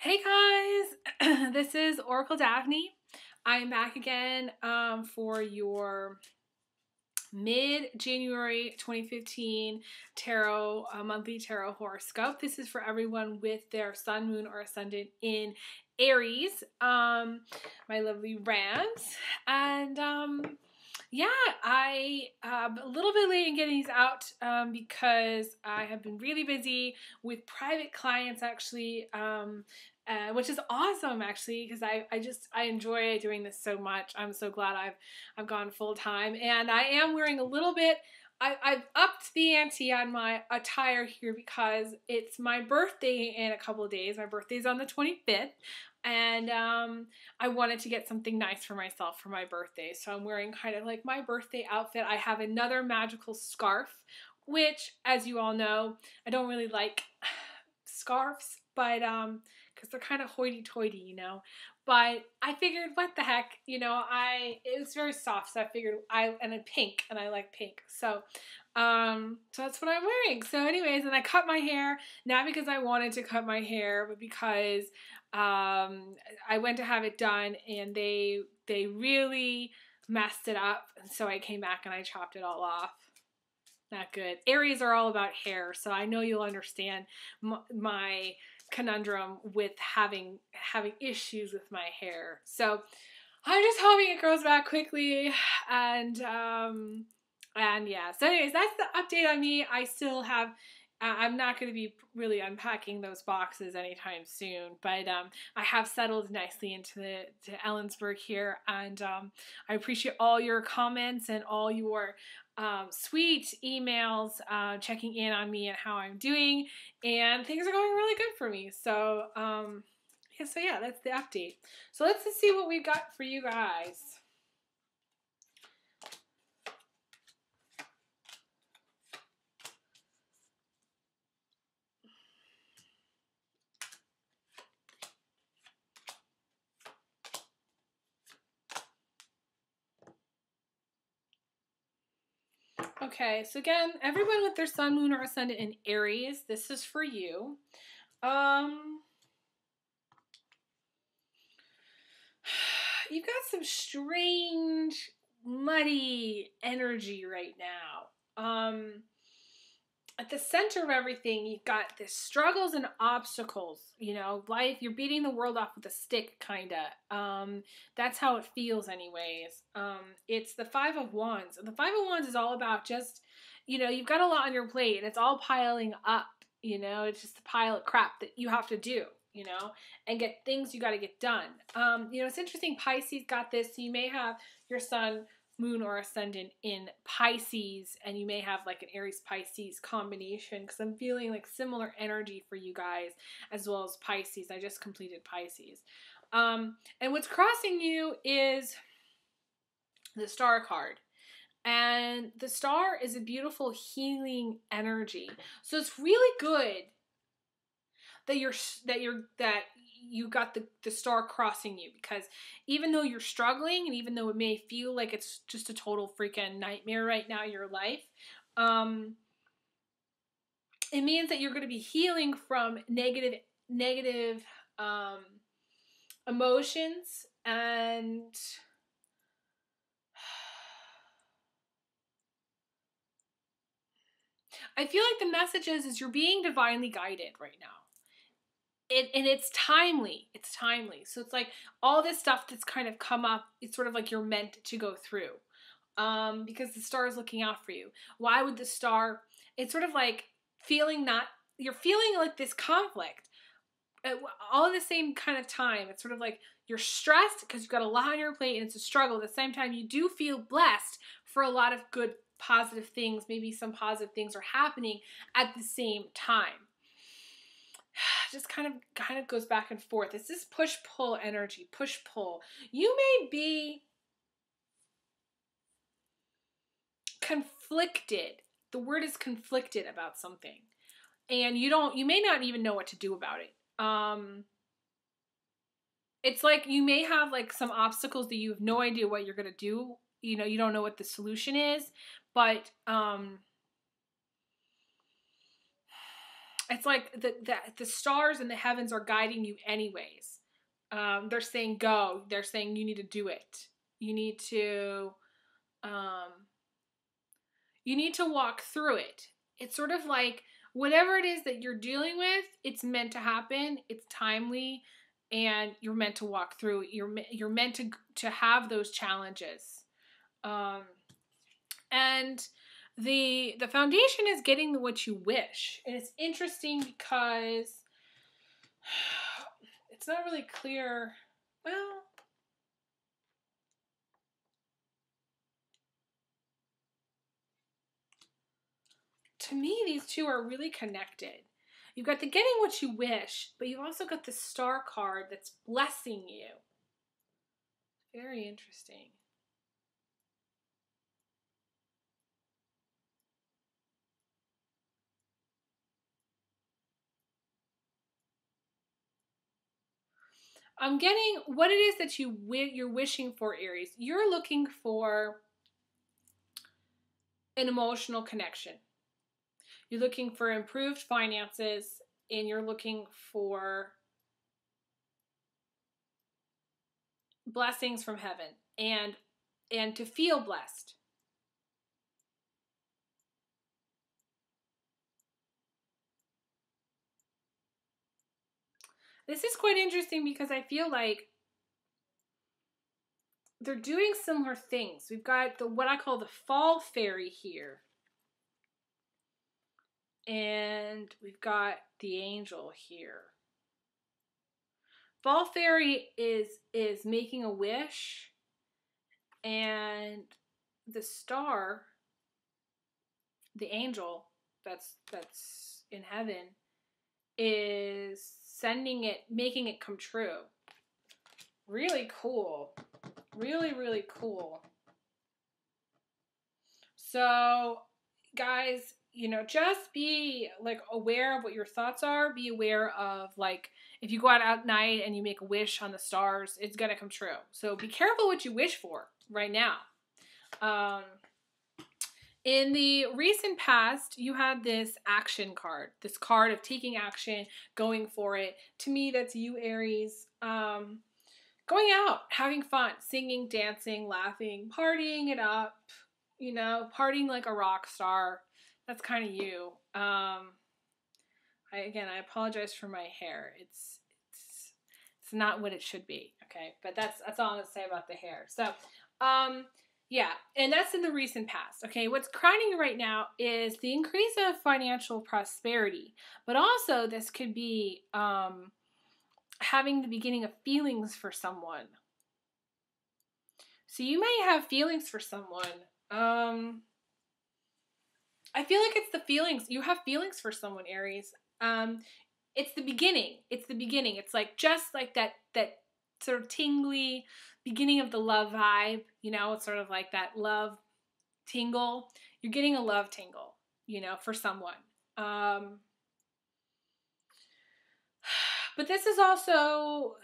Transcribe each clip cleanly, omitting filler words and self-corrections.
Hey guys, this is Oracle Daphne. I'm back again for your mid-January 2015 tarot monthly tarot horoscope. This is for everyone with their sun, moon, or ascendant in Aries, my lovely Rams. And yeah, I'm a little bit late in getting these out because I have been really busy with private clients actually, which is awesome actually because I enjoy doing this so much. I'm so glad I've gone full time, and I am wearing a little bit. I've upped the ante on my attire here because it's my birthday in a couple of days. My birthday's on the 25th. And I wanted to get something nice for myself for my birthday. So I'm wearing kind of like my birthday outfit. I have another magical scarf, which, as you all know, I don't really like scarves, but because they're kind of hoity-toity, you know. But I figured, what the heck, you know, it was very soft, so I figured and a pink, and I like pink. So that's what I'm wearing. So anyways, and I cut my hair, not because I wanted to cut my hair, but because I went to have it done and they really messed it up, and so I came back and I chopped it all off. Not good. Aries are all about hair, so I know you'll understand my conundrum with having issues with my hair. So I'm just hoping it grows back quickly, and yeah. So anyways, that's the update on me. I still have. I'm not going to be really unpacking those boxes anytime soon, but I have settled nicely into Ellensburg here, and I appreciate all your comments and all your sweet emails checking in on me and how I'm doing, and things are going really good for me. So yeah, that's the update. So let's just see what we've got for you guys. Okay, so again, everyone with their sun, moon, or ascendant in Aries, this is for you. You've got some strange, muddy energy right now. At the center of everything, you've got the struggles and obstacles. You know, life, you're beating the world off with a stick, kind of. That's how it feels, anyways. It's the Five of Wands. And the Five of Wands is all about just, you know, you've got a lot on your plate, and it's all piling up. You know, it's just a pile of crap that you have to do, you know, and get things you got to get done. You know, it's interesting. Pisces got this. So you may have your sun, moon, or ascendant in Pisces, and you may have like an Aries Pisces combination, because I'm feeling like similar energy for you guys as well as Pisces. I just completed Pisces. And what's crossing you is the Star card. And the Star is a beautiful healing energy. So it's really good that you got the Star crossing you, because even though you're struggling, and even though it may feel like it's just a total freaking nightmare right now in your life, it means that you're going to be healing from negative emotions, and I feel like the message is you're being divinely guided right now. And it's timely. It's timely. So it's like all this stuff that's kind of come up, it's sort of like you're meant to go through. Because the Star is looking out for you. Why would the Star, it's sort of like you're feeling like this conflict all at the same kind of time. It's sort of like you're stressed because you've got a lot on your plate and it's a struggle. At the same time, you do feel blessed for a lot of good, positive things. Maybe some positive things are happening at the same time. Just kind of goes back and forth. It's this push-pull energy, push-pull. You may be conflicted. The word is conflicted about something. And you may not even know what to do about it. It's like you may have like some obstacles that you have no idea what you're going to do. You know, you don't know what the solution is, but it's like the stars and the heavens are guiding you anyways. They're saying go. They're saying you need to do it. You need to um, walk through it. It's sort of like whatever it is that you're dealing with, it's meant to happen. It's timely, and you're meant to walk through it. You're meant to have those challenges. And the foundation is getting what you wish. And it's interesting because it's not really clear. Well, to me, these two are really connected. You've got the getting what you wish, but you've also got the star card that's blessing you. Very interesting. I'm getting what it is that you're wishing for, Aries. You're looking for an emotional connection. You're looking for improved finances, and you're looking for blessings from heaven and to feel blessed. This is quite interesting because I feel like they're doing similar things. We've got what I call the fall fairy here. And we've got the angel here. Fall fairy is making a wish, and the star, the angel that's in heaven, is sending it, making it come true. Really cool. Really, really cool. So, guys, just be like aware of what your thoughts are. Be aware of like if you go out at night and you make a wish on the stars, it's gonna come true. So be careful what you wish for right now. In the recent past, you had this action card, this card of taking action, going for it. To me, that's you, Aries. Going out, having fun, singing, dancing, laughing, partying it up, partying like a rock star. That's kind of you. I apologize for my hair. It's not what it should be. Okay, but that's all I'm gonna say about the hair. So, yeah, and that's in the recent past. Okay, what's crowning you right now is the increase of financial prosperity, but also this could be having the beginning of feelings for someone. So you may have feelings for someone. I feel like it's the feelings. You have feelings for someone, Aries. It's the beginning. It's the beginning. It's like just like that sort of tingly beginning of the love vibe. It's sort of like that love tingle. You're getting a love tingle, for someone. But this is also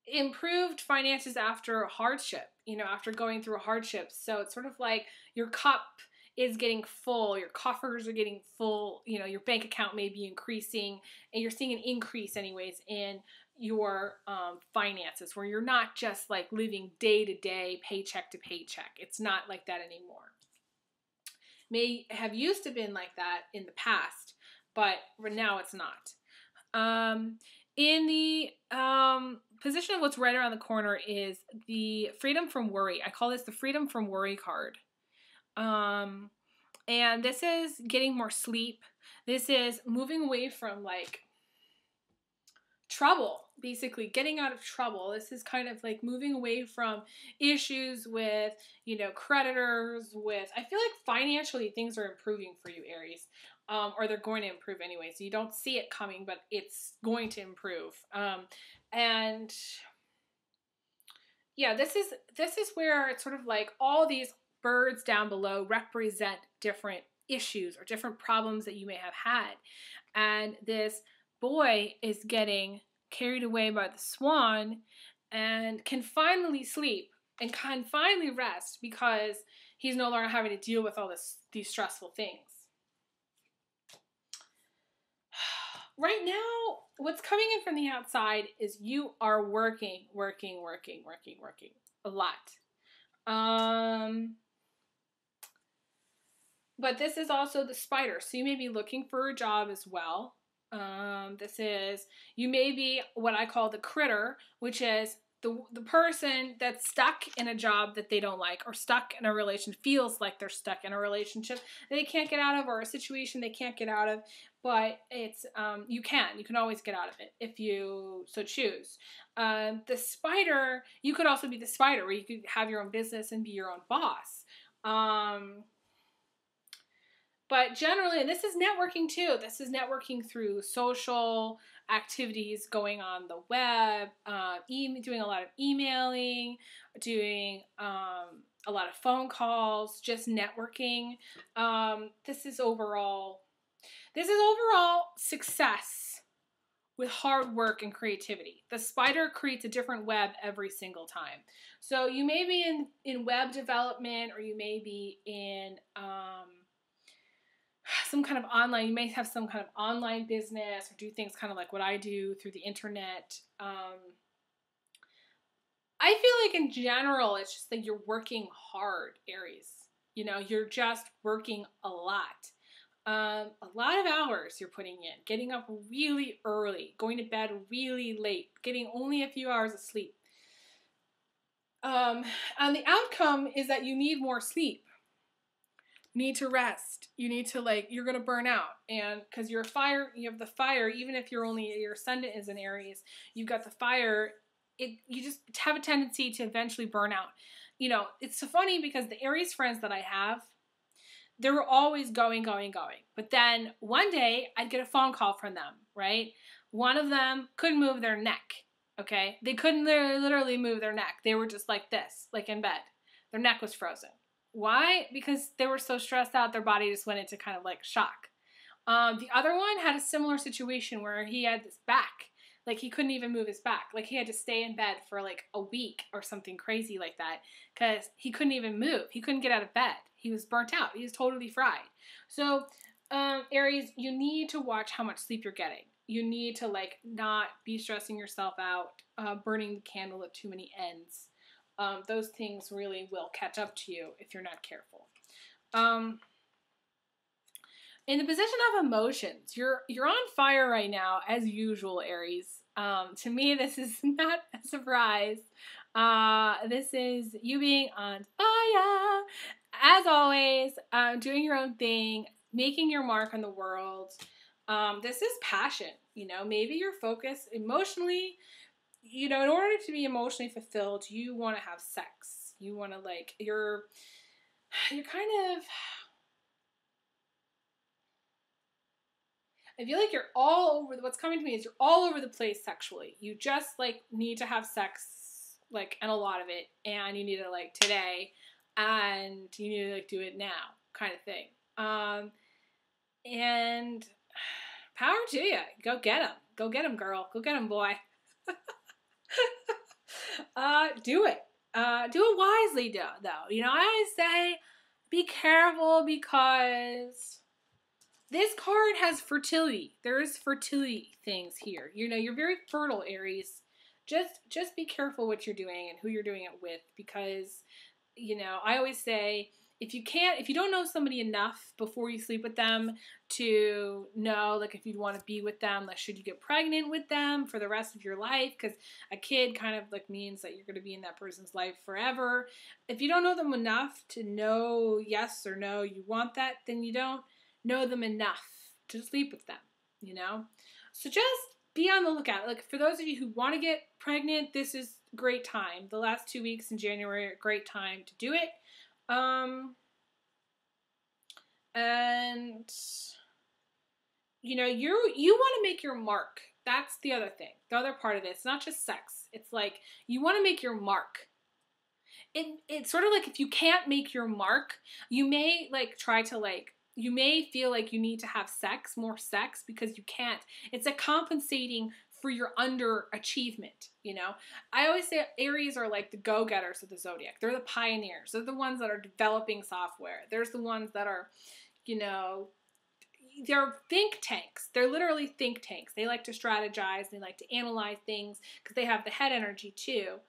improved finances after hardship, after going through a hardship. So it's sort of like your cup is getting full, your coffers are getting full, your bank account may be increasing, and you're seeing an increase anyways in your finances, where you're not just like living day to day, paycheck to paycheck. It's not like that anymore. May have used to been like that in the past, but now it's not. In the position of what's right around the corner is the freedom from worry. I call this the freedom from worry card. And this is getting more sleep. This is moving away from like trouble, basically getting out of trouble. This is kind of like moving away from issues with, creditors, I feel like financially things are improving for you, Aries. Or they're going to improve anyway. So you don't see it coming, but it's going to improve. And yeah, this is where it's sort of like all these birds down below represent different issues or different problems that you may have had. And this boy is getting carried away by the swan and can finally sleep and can finally rest because he's no longer having to deal with all these stressful things. right now, what's coming in from the outside is you are working a lot. But this is also the spider, so you may be looking for a job as well. You may be what I call the critter, which is the person that's stuck in a job that they don't like, or stuck in a relationship, feels like they're stuck in a relationship they can't get out of, or a situation they can't get out of. But it's you can always get out of it if you so choose. The spider, you could also be the spider, where you could have your own business and be your own boss. But generally, and this is networking too. This is networking through social activities, going on the web, doing a lot of emailing, doing a lot of phone calls, just networking. This is overall success with hard work and creativity. The spider creates a different web every single time. So you may be in web development, or you may be in some kind of online, you may have some kind of online business, or do things kind of like what I do through the internet. I feel like in general, it's just that you're working hard, Aries. You know, you're just working a lot. A lot of hours you're putting in, getting up really early, going to bed really late, getting only a few hours of sleep. And the outcome is that you need more sleep. You need to rest. You need to, you're going to burn out. And because you're a fire, you have the fire, even if your ascendant is in Aries, you've got the fire, you just have a tendency to eventually burn out. You know, it's so funny because the Aries friends that I have, they were always going. But then one day I'd get a phone call from them, right? One of them couldn't move their neck, okay? They couldn't literally move their neck. They were just like this, like in bed. Their neck was frozen. Why? Because they were so stressed out, their body just went into kind of like shock. The other one had a similar situation where he had this back. Like, he couldn't even move his back. Like, he had to stay in bed for like a week or something crazy like that because he couldn't even move. He couldn't get out of bed. He was burnt out. He was totally fried. So, Aries, you need to watch how much sleep you're getting. You need to, not be stressing yourself out, burning the candle at too many ends. Those things really will catch up to you if you're not careful. In the position of emotions, you're on fire right now, as usual, Aries. To me, this is not a surprise. This is you being on fire. As always, doing your own thing, making your mark on the world. This is passion. You know, maybe your focus emotionally, in order to be emotionally fulfilled, you want to have sex. You want to, you're kind of, I feel like you're all over, what's coming to me is you're all over the place sexually. You just, need to have sex, and a lot of it, and you need to, today, and you need to, do it now, kind of thing. And power to you. Go get him. Go get him, girl. Go get him, boy. Do it. Do it wisely, though. I always say, be careful, because this card has fertility. There's fertility things here. You're very fertile, Aries. Just be careful what you're doing and who you're doing it with, because, I always say, if you don't know somebody enough before you sleep with them to know, if you'd want to be with them, should you get pregnant with them for the rest of your life? Because a kid kind of, means that you're going to be in that person's life forever. If you don't know them enough to know yes or no, you want that, then you don't know them enough to sleep with them, So just be on the lookout. For those of you who want to get pregnant, this is a great time. The last 2 weeks in January are a great time to do it. And you want to make your mark. That's the other thing. The other part of this, it's not just sex. It's you want to make your mark. It's sort of if you can't make your mark, you may try to you may feel like you need to have more sex because you can't. It's compensating for your underachievement, I always say Aries are the go-getters of the zodiac. They're the pioneers. They're the ones that are developing software. There's the ones that are, they're think tanks. They're literally think tanks. They like to strategize. They like to analyze things because they have the head energy too.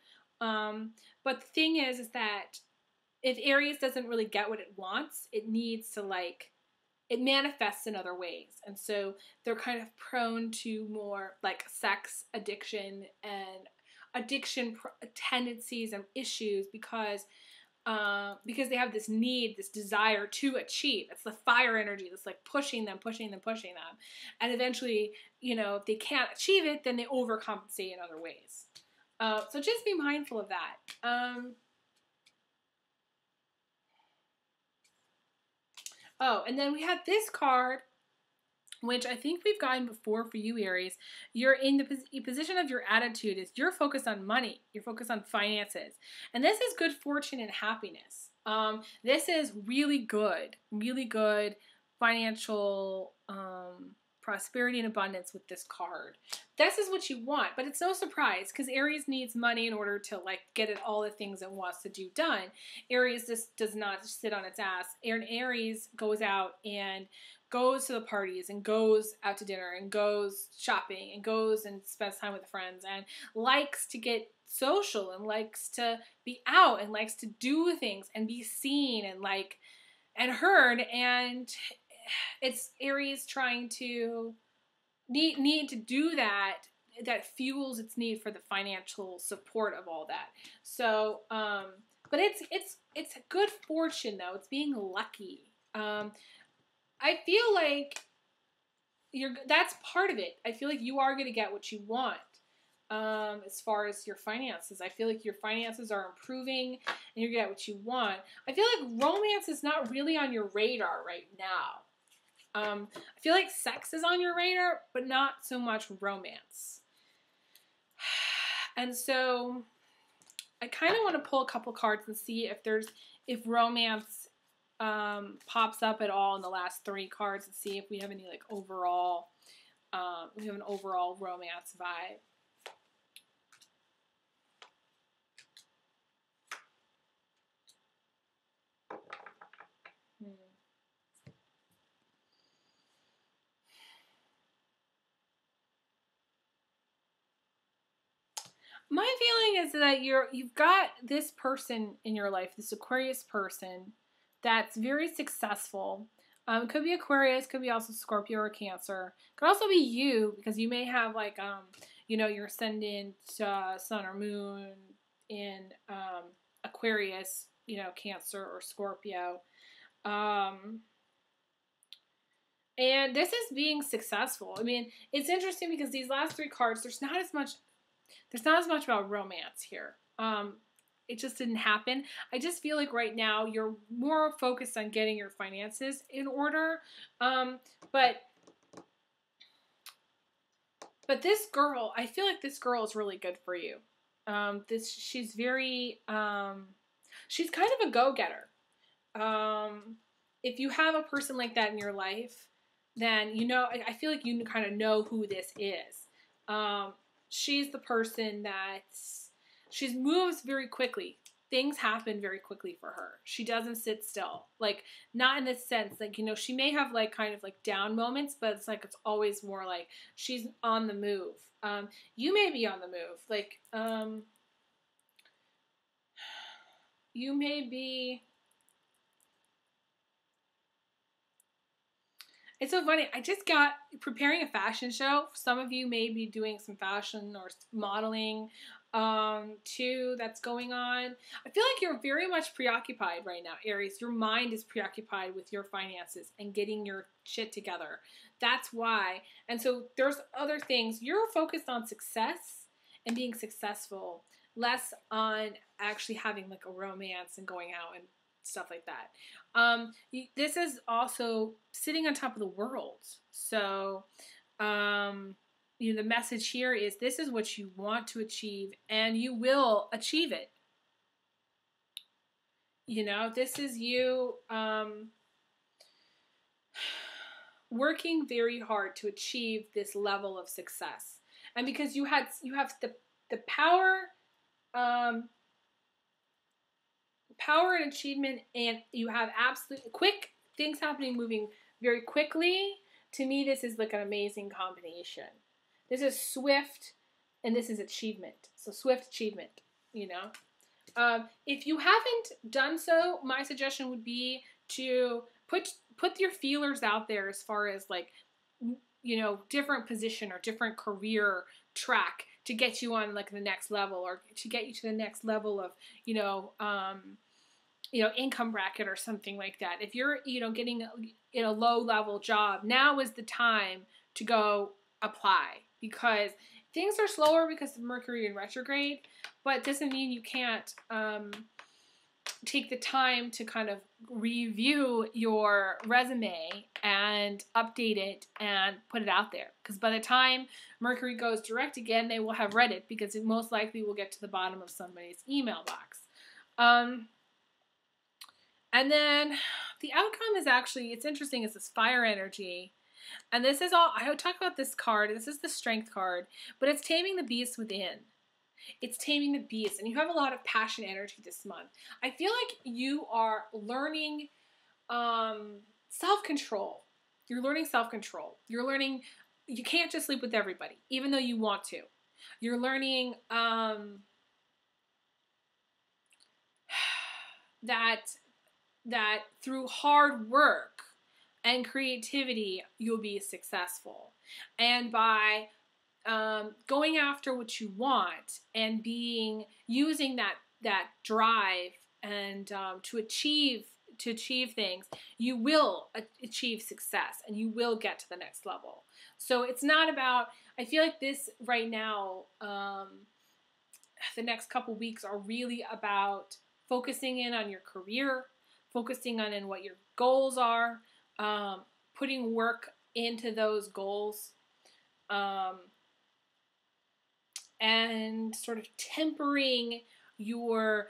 But the thing is that if Aries doesn't really get what it wants, it needs to like, it manifests in other ways. And so they're kind of prone to more like sex addiction and addiction tendencies and issues because they have this need, this desire to achieve. It's the fire energy that's like pushing them. And eventually, you know, if they can't achieve it, then they overcompensate in other ways. So just be mindful of that. Oh, and then we have this card, which I think we've gotten before for you, Aries. You're in the position of your attitude is you're focused on money. You're focused on finances. And this is good fortune and happiness. This is really good financial prosperity and abundance with this card. This is what you want, but it's no surprise because Aries needs money in order to like get it all the things it wants to do done. Aries just does not sit on its ass. Aries goes out and goes to the parties and goes out to dinner and goes shopping and goes and spends time with friends and likes to get social and likes to be out and likes to do things and be seen and like and heard. And it's Aries trying to need to do that fuels its need for the financial support of all that. So but it's a good fortune though. It's being lucky. I feel like that's part of it. I feel like you are going to get what you want as far as your finances. I feel like your finances are improving and you get what you want. I feel like romance is not really on your radar right now. I feel like sex is on your radar, but not so much romance. And so I kind of want to pull a couple cards and see if romance pops up at all in the last 3 cards and see if we have any like overall, we have an overall romance vibe. My feeling is that you've got this person in your life, this Aquarius person, that's very successful. Could be Aquarius, could be also Scorpio or Cancer. Could also be you, because you may have like, you know, your ascendant, sun or moon in Aquarius, you know, Cancer or Scorpio. And this is being successful. I mean, it's interesting because these last 3 cards, there's not as much about romance here. It just didn't happen. I just feel like right now you're more focused on getting your finances in order. But this girl, I feel like this girl is really good for you. She's very, she's kind of a go-getter. If you have a person like that in your life, then you know, I feel like you kind of know who this is. She's the person she moves very quickly. Things happen very quickly for her. She doesn't sit still. Like, not in this sense. Like, you know, she may have like kind of like down moments, but it's like it's always more like she's on the move. You may be on the move. Like, you may be... It's so funny. I just got preparing a fashion show. Some of you may be doing some fashion or modeling too that's going on. I feel like you're very much preoccupied right now, Aries. Your mind is preoccupied with your finances and getting your shit together. That's why. And so there's other things. You're focused on success and being successful, less on actually having like a romance and going out and stuff like that. This is also sitting on top of the world. So, you know, the message here is this is what you want to achieve and you will achieve it. You know, this is you, working very hard to achieve this level of success. And because you have the power, power and achievement, and you have absolute quick things happening, moving very quickly, to me, this is like an amazing combination. This is swift, and this is achievement. So swift achievement, you know. If you haven't done so, my suggestion would be to put your feelers out there as far as like, you know, different position or different career track to get you on like the next level, or to get you to the next level of, income bracket or something like that. If you're, getting in a low level job, now is the time to go apply, because things are slower because of Mercury in retrograde, but it doesn't mean you can't take the time to kind of review your resume and update it and put it out there. Because by the time Mercury goes direct again, they will have read it, because it most likely will get to the bottom of somebody's email box. And then the outcome is actually, it's interesting, it's this fire energy. And this is all, I would talk about this card, this is the strength card, but it's taming the beast within. It's taming the beast, and you have a lot of passion energy this month. I feel like you are learning self-control. You're learning self-control. You're learning you can't just sleep with everybody, even though you want to. You're learning that through hard work and creativity, you'll be successful. And by going after what you want and using that drive and to achieve things, you will achieve success and you will get to the next level. So it's not about, I feel like this right now, the next couple weeks are really about focusing in on your career, focusing on what your goals are, putting work into those goals, and sort of tempering your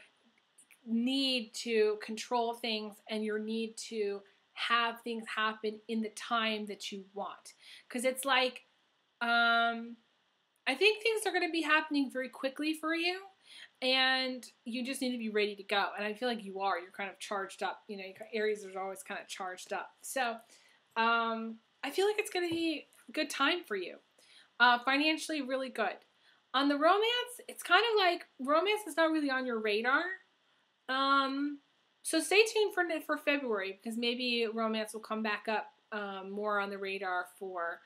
need to control things and your need to have things happen in the time that you want. Because it's like, I think things are going to be happening very quickly for you, and you just need to be ready to go. And I feel like you are. You're kind of charged up. You know, Aries are always kind of charged up. So I feel like it's going to be a good time for you. Financially, really good. On the romance, it's kind of like romance is not really on your radar. So stay tuned for February, because maybe romance will come back up more on the radar for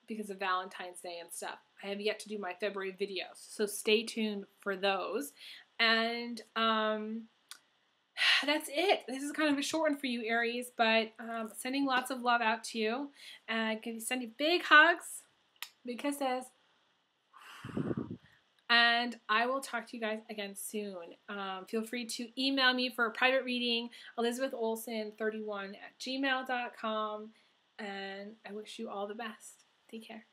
because of Valentine's Day and stuff. I have yet to do my February videos, so stay tuned for those. And that's it. This is kind of a short one for you, Aries, but sending lots of love out to you. And can you send you big hugs, big kisses. And I will talk to you guys again soon. Feel free to email me for a private reading, ElizabethOlsen31@gmail.com. And I wish you all the best. Take care.